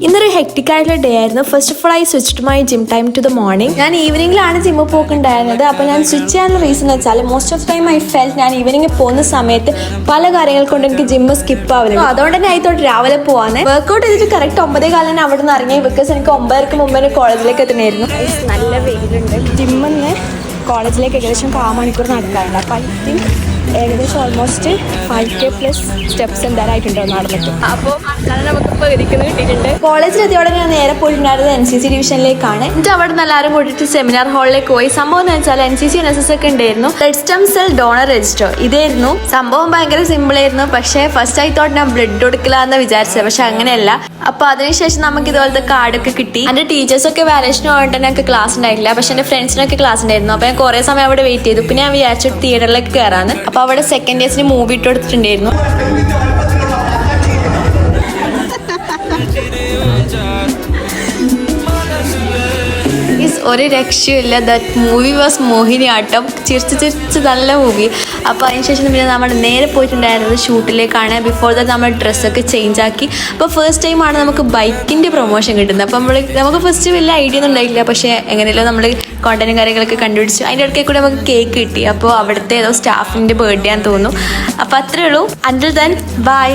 ഇന്നൊരു ഹെക്ടിക് ആയിട്ടുള്ള ഡേ ആയിരുന്നു. First of all I switch my gym time to the morning. ഞാൻ ഈവനിങ്ങിലാണ് ജിമ്മിൽ പോക്കുണ്ടായിരുന്നത്. അപ്പോൾ ഞാൻ സ്വിച്ച് ചെയ്യാനുള്ള റീസൺ എന്ന് വെച്ചാൽ most of time I felt ഞാൻ ഈവനിങ് പോകുന്ന സമയത്ത് പല കാര്യങ്ങൾ കൊണ്ട് എനിക്ക് ജിമ്മ് സ്കിപ്പ് ആവില്ല. അതുകൊണ്ട് തന്നെ ആയിത്തോട്ട് രാവിലെ പോവാന്ന് വർക്കൗട്ട് ചെയ്തിട്ട് കറക്റ്റ് 9:15 അവിടെ നിന്ന് ഇറങ്ങി. ബിക്കോസ് എനിക്ക് 9:30 മുമ്പേ കോളേജിലേക്ക് എത്തണമായിരുന്നു. നല്ല വെയിലുണ്ട്. ജിമ്മിന്ന് കോളേജിലേക്ക് ഏകദേശം 1/4 മണിക്കൂർ നടക്കാറുണ്ട്. അപ്പോൾ ഐ തിങ്ക് ഏകദേശം ഓൾമോസ്റ്റ് 5K+ സ്റ്റെപ്സ് എന്തായാലായിട്ടുണ്ടോ നടന്നിട്ട്. അപ്പോൾ നമുക്കിപ്പോൾ ഇരിക്കുന്നത് കിട്ടിയിട്ടുണ്ട്. കോളേജിലെത്തിയോടെ ഞാൻ നേരെ പോയിട്ടുണ്ടായിരുന്നത് NCC ഡിവിഷനിലേക്കാണ്. എന്നിട്ട് അവിടെ നിന്ന് എല്ലാവരും കൂടിയിട്ട് സെമിനാർ ഹാളിലേക്ക് പോയി. സംഭവം എന്ന് വെച്ചാൽ NCC NSS ഒക്കെ ഉണ്ടായിരുന്നു. Blood stem cell donor register ഇതായിരുന്നു സംഭവം. ഭയങ്കര സിമ്പിൾ ആയിരുന്നു. പക്ഷേ ഫസ്റ്റ് ആയി തോട്ട് ഞാൻ ബ്ലഡ് കൊടുക്കില്ലാന്ന് വിചാരിച്ചത്. പക്ഷെ അങ്ങനെയല്ല. അപ്പോൾ അതിനുശേഷം നമുക്ക് ഇതുപോലത്തെ കാർഡൊക്കെ കിട്ടി. എൻ്റെ ടീച്ചേഴ്സൊക്കെ വാലേഷന് പോയിട്ട് എനിക്ക് ക്ലാസ് ഉണ്ടായിട്ടില്ല. പക്ഷെ എൻ്റെ ഫ്രണ്ട്സിനൊക്കെ ക്ലാസ് ഉണ്ടായിരുന്നു. അപ്പോൾ ഞാൻ കുറേ സമയം അവിടെ വെയിറ്റ് ചെയ്തു. പിന്നെ ഞാൻ വിചാരിച്ചു തിയേറ്ററിലേക്ക് കയറാന്ന്. അപ്പോൾ അവിടെ സെക്കൻഡ് ഇയേഴ്സിന് മൂവി ഇട്ട് കൊടുത്തിട്ടുണ്ടായിരുന്നു. ഒരു രക്ഷയില്ല. That movie was Mohiniyattam. ചിരിച്ച് നല്ല മൂവി. അപ്പോൾ അതിനുശേഷം പിന്നെ നമ്മൾ നേരെ പോയിട്ടുണ്ടായിരുന്നത് ഷൂട്ടിലേക്കാണ്. ബിഫോർ ദാറ്റ് നമ്മൾ ഡ്രസ്സൊക്കെ ചേഞ്ച് ആക്കി. അപ്പോൾ ഫസ്റ്റ് ടൈമാണ് നമുക്ക് ബൈക്കിൻ്റെ പ്രൊമോഷൻ കിട്ടുന്നത്. അപ്പോൾ നമുക്ക് ഫസ്റ്റ് വലിയ ഐഡിയ ഒന്നും ഉണ്ടായിട്ടില്ല. പക്ഷേ എങ്ങനെയല്ലോ നമ്മൾ കോണ്ടന്റും കാര്യങ്ങളൊക്കെ കണ്ടുപിടിച്ചു. അതിൻ്റെ ഇടയ്ക്ക് കൂടെ നമുക്ക് കേക്ക് കിട്ടി. അപ്പോൾ അവിടുത്തെ ഏതോ സ്റ്റാഫിൻ്റെ ബർത്ത്ഡേ ആണെന്ന് തോന്നുന്നു. അപ്പോൾ അത്രയേ ഉള്ളൂ. Until then bye.